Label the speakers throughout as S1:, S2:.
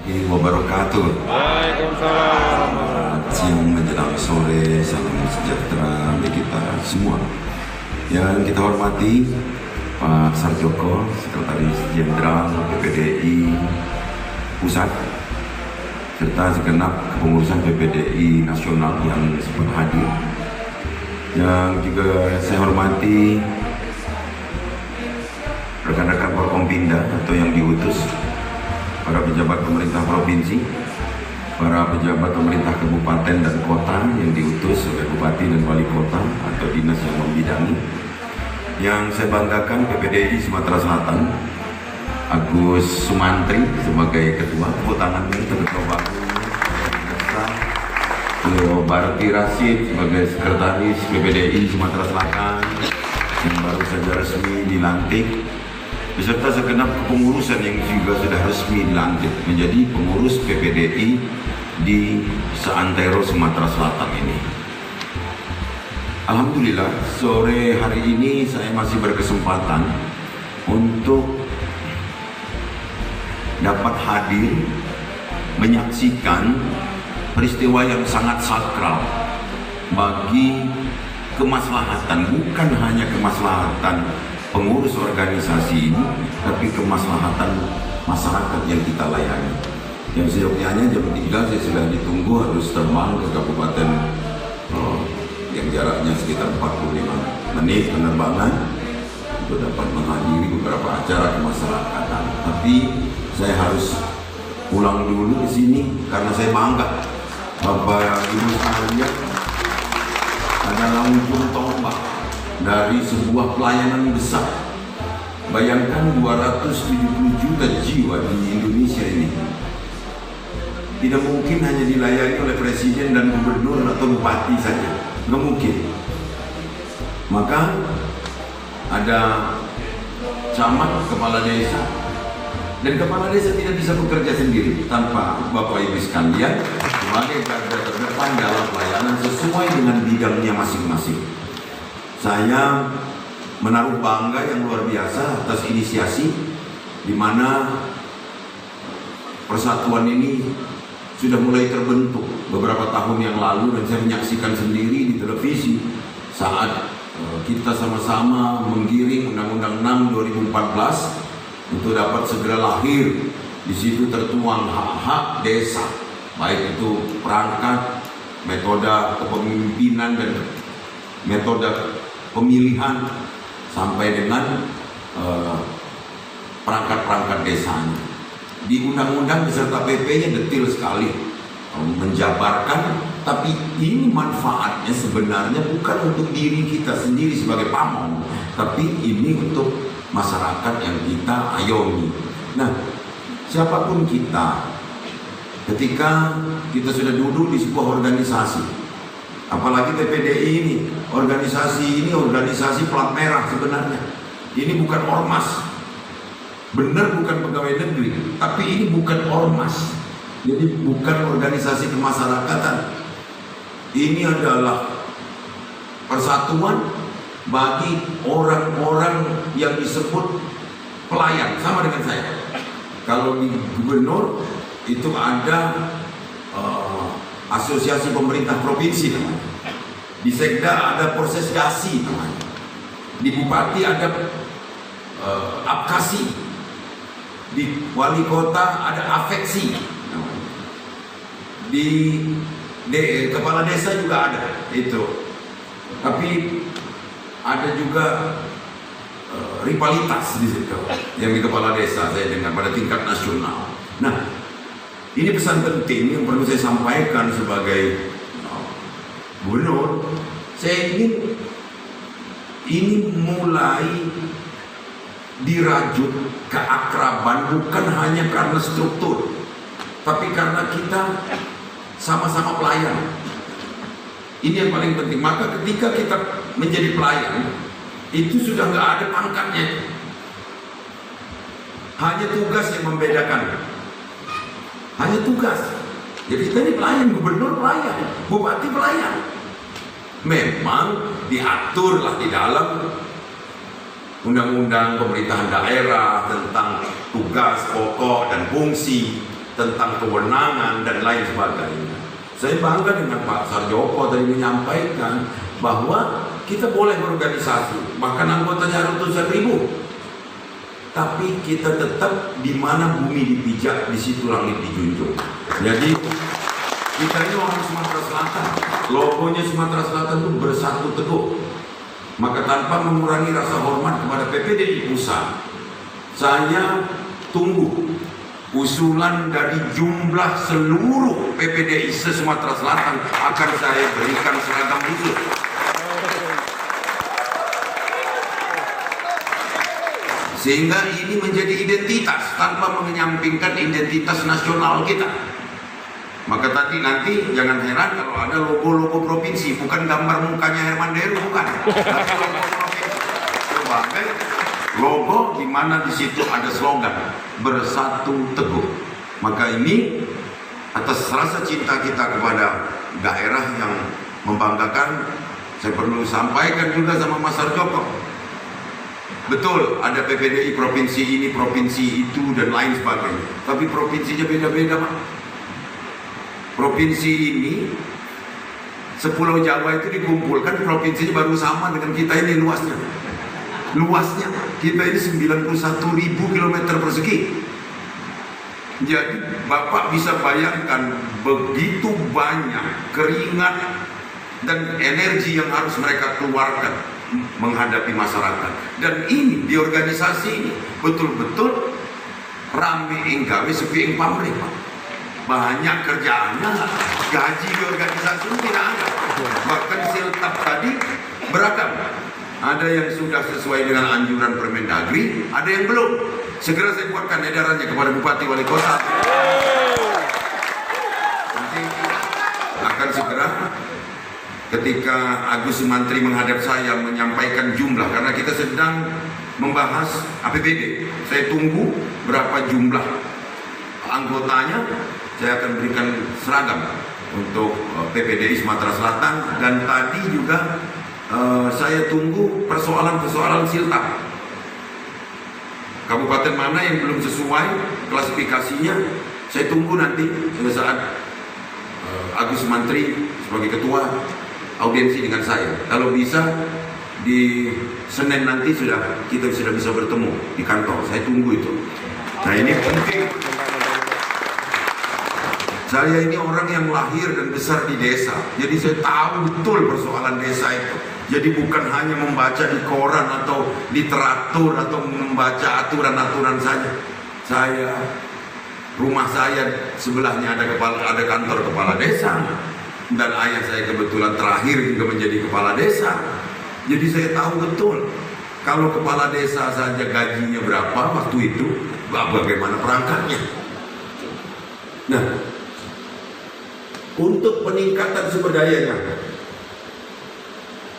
S1: Wabarakatuh.
S2: Waalaikumsalam.
S1: Siang menjelang sore, salam sejahtera bagi kita semua. Yang kita hormati Pak Sarjoko, Sekretaris Jenderal PPDI Pusat, serta segenap kepengurusan PPDI Nasional yang sempat hadir. Yang juga saya hormati rekan-rekan Forkompinda atau yang diutus, para pejabat pemerintah provinsi, para pejabat pemerintah kabupaten dan kota yang diutus oleh bupati dan wali kota atau dinas yang membidangi. Yang saya banggakan PPDI Sumatera Selatan, Agus Sumantri sebagai ketua, tepuk tangan untuk ketua baru. Barti Rashid sebagai sekretaris PPDI Sumatera Selatan yang baru saja resmi dilantik, beserta segenap kepengurusan yang juga sudah resmi dilantik menjadi pengurus PPDI di seantero Sumatera Selatan ini. Alhamdulillah, sore hari ini saya masih berkesempatan untuk dapat hadir menyaksikan peristiwa yang sangat sakral bagi kemaslahatan, bukan hanya kemaslahatan pengurus organisasi ini, tapi kemaslahatan masyarakat yang kita layani. Yang seyogyanya jam 3 saya sudah ditunggu harus terbang ke kabupaten yang jaraknya sekitar 45 menit penerbangan untuk dapat menghadiri beberapa acara kemasyarakatan. Tapi saya harus pulang dulu ke sini karena saya bangga Bapak Ibu sekalian adalah ujung tombak dari sebuah pelayanan besar. Bayangkan 270 juta jiwa di Indonesia ini tidak mungkin hanya dilayani oleh presiden dan gubernur atau bupati saja, nggak mungkin. Maka ada camat, kepala desa, dan kepala desa tidak bisa bekerja sendiri tanpa Bapak Ibu sekalian sebagai garda terdepan dalam pelayanan sesuai dengan bidangnya masing-masing. Saya menaruh bangga yang luar biasa atas inisiasi di mana persatuan ini sudah mulai terbentuk beberapa tahun yang lalu, dan saya menyaksikan sendiri di televisi saat kita sama-sama menggiring Undang-Undang 6 2014 untuk dapat segera lahir. Di situ tertuang hak-hak desa, baik itu perangkat, metode kepemimpinan dan metode pemilihan sampai dengan perangkat-perangkat desanya. Di undang-undang beserta PP-nya detail sekali menjabarkan, tapi ini manfaatnya sebenarnya bukan untuk diri kita sendiri sebagai pamong, tapi ini untuk masyarakat yang kita ayomi. Nah, siapapun kita, ketika kita sudah duduk di sebuah organisasi, apalagi PPDI ini, organisasi plat merah sebenarnya. Ini bukan ormas, benar bukan pegawai negeri, tapi ini bukan ormas. Jadi bukan organisasi kemasyarakatan. Ini adalah persatuan bagi orang-orang yang disebut pelayan, sama dengan saya. Kalau di gubernur itu ada asosiasi pemerintah provinsi namanya. Di Sekda ada Persesdasi namanya. Di Bupati ada Apkasi. Di wali kota ada afeksi. Di kepala desa juga ada itu. Tapi ada juga rivalitas di situ yang di kepala desa saya dengar pada tingkat nasional. Nah, ini pesan penting yang perlu saya sampaikan sebagai gubernur. Saya ingin ini mulai dirajut keakraban, bukan hanya karena struktur, tapi karena kita sama-sama pelayan. Ini yang paling penting. Maka ketika kita menjadi pelayan, itu sudah nggak ada pangkatnya, hanya tugas yang membedakan, hanya tugas. Jadi kita ini pelayan, gubernur pelayan, bupati pelayan. Memang diaturlah di dalam Undang-Undang Pemerintahan Daerah tentang tugas pokok dan fungsi tentang kewenangan dan lain sebagainya. Saya bangga dengan Pak Sarjoko tadi menyampaikan bahwa kita boleh berorganisasi, bahkan anggotanya ratusan ribu, tapi kita tetap di mana bumi dipijak, di situ langit dijunjung. Jadi kita ini orang Sumatera Selatan, logonya Sumatera Selatan itu bersatu teguh. Maka tanpa mengurangi rasa hormat kepada PPDI Pusat, saya tunggu usulan dari jumlah seluruh PPDI se-Sumatera Selatan akan saya berikan seragam khusus. Sehingga ini menjadi identitas tanpa menyampingkan identitas nasional kita. Maka tadi nanti jangan heran kalau ada logo-logo provinsi, bukan gambar mukanya Herman Deru, bukan. Tapi logo provinsi sebagai logo di mana di situ ada slogan bersatu teguh. Maka ini atas rasa cinta kita kepada daerah yang membanggakan, saya perlu sampaikan juga sama Mas Sarjoko. Betul, ada PPDI provinsi ini, provinsi itu, dan lain sebagainya. Tapi provinsinya beda-beda, Pak. Provinsi ini, sepulau Jawa itu dikumpulkan, provinsinya baru sama dengan kita ini luasnya. Luasnya, kita ini 91.000 km persegi. Jadi, Bapak bisa bayangkan begitu banyak keringat dan energi yang harus mereka keluarkan menghadapi masyarakat. Dan ini di organisasi ini betul-betul rame enggawe sepi ing pamrih, Pak. Banyak kerjaannya, gaji di organisasi ini tidak ada. Bahkan siltap tadi beragam. Ada yang sudah sesuai dengan anjuran Permendagri, ada yang belum. Segera saya buatkan edarannya kepada Bupati Wali Kota. Nanti akan segera ketika Agus Sumantri menghadap saya menyampaikan jumlah, karena kita sedang membahas APBD. Saya tunggu berapa jumlah anggotanya, saya akan berikan seragam untuk PPDI Sumatera Selatan. Dan tadi juga saya tunggu persoalan-persoalan siltap. Kabupaten mana yang belum sesuai klasifikasinya, saya tunggu nanti saat Agus Sumantri sebagai ketua audiensi dengan saya. Kalau bisa di Senin nanti kita sudah bisa bertemu di kantor. Saya tunggu itu. Nah, ini penting. Saya ini orang yang lahir dan besar di desa, jadi saya tahu betul persoalan desa itu. Jadi bukan hanya membaca di koran atau literatur atau membaca aturan-aturan saja. Rumah saya sebelahnya ada kantor kepala desa, dan ayah saya kebetulan terakhir juga menjadi kepala desa. Jadi saya tahu betul kalau kepala desa saja gajinya berapa waktu itu, bagaimana perangkatnya. Nah, untuk peningkatan sumber dayanya,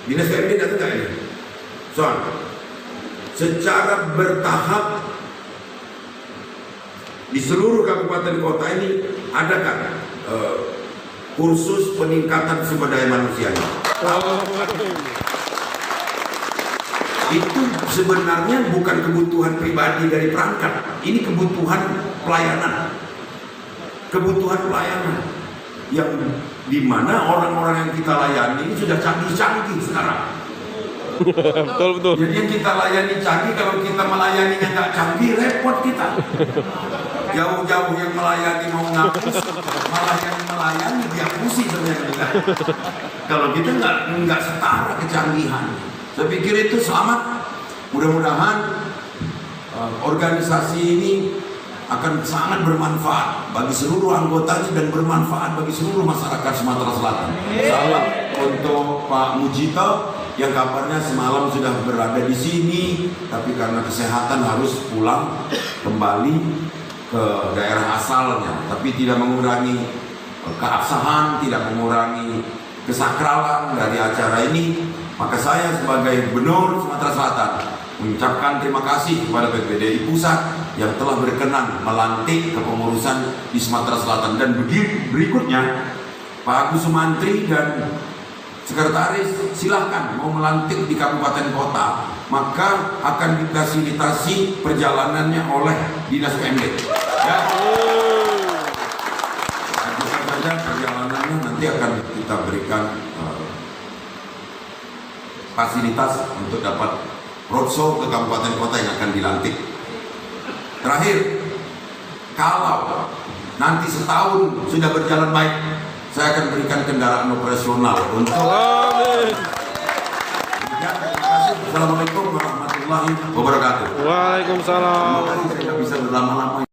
S1: Dinas PMD datang nggak ini? Soal secara bertahap di seluruh kabupaten kota ini ada kan kursus peningkatan sumber daya manusianya? Itu sebenarnya bukan kebutuhan pribadi dari perangkat, ini kebutuhan pelayanan. Kebutuhan pelayanan yang dimana orang-orang yang kita layani ini sudah canggih-canggih sekarang.
S2: Betul.
S1: Jadi yang kita layani canggih, kalau kita melayaninya nggak canggih, repot kita. Jauh-jauh yang melayani mau ngapus, malah yang melayani dia pusing sebenarnya. Kalau kita nggak setara kecanggihan. Saya pikir itu selamat. Mudah-mudahan organisasi ini akan sangat bermanfaat bagi seluruh anggotanya dan bermanfaat bagi seluruh masyarakat Sumatera Selatan. Salam untuk Pak Mujito yang kabarnya semalam sudah berada di sini, tapi karena kesehatan harus pulang kembali ke daerah asalnya. Tapi tidak mengurangi keabsahan, tidak mengurangi kesakralan dari acara ini. Maka saya sebagai Gubernur Sumatera Selatan mengucapkan terima kasih kepada PPDI Pusat yang telah berkenan melantik kepengurusan di Sumatera Selatan. Dan berikutnya Pak Agus Sumantri dan sekretaris silahkan mau melantik di kabupaten kota, maka akan difasilitasi perjalanannya oleh Dinas PMD. Ya. nanti akan kita berikan fasilitas untuk dapat roadshow ke kabupaten kota yang akan dilantik. Terakhir, kalau nanti setahun sudah berjalan baik, saya akan berikan kendaraan operasional untuk. Ya, terima kasih. Assalamualaikum warahmatullahi wabarakatuh.
S2: Waalaikumsalam.
S1: Terima kasih, saya tidak bisa berlama-lama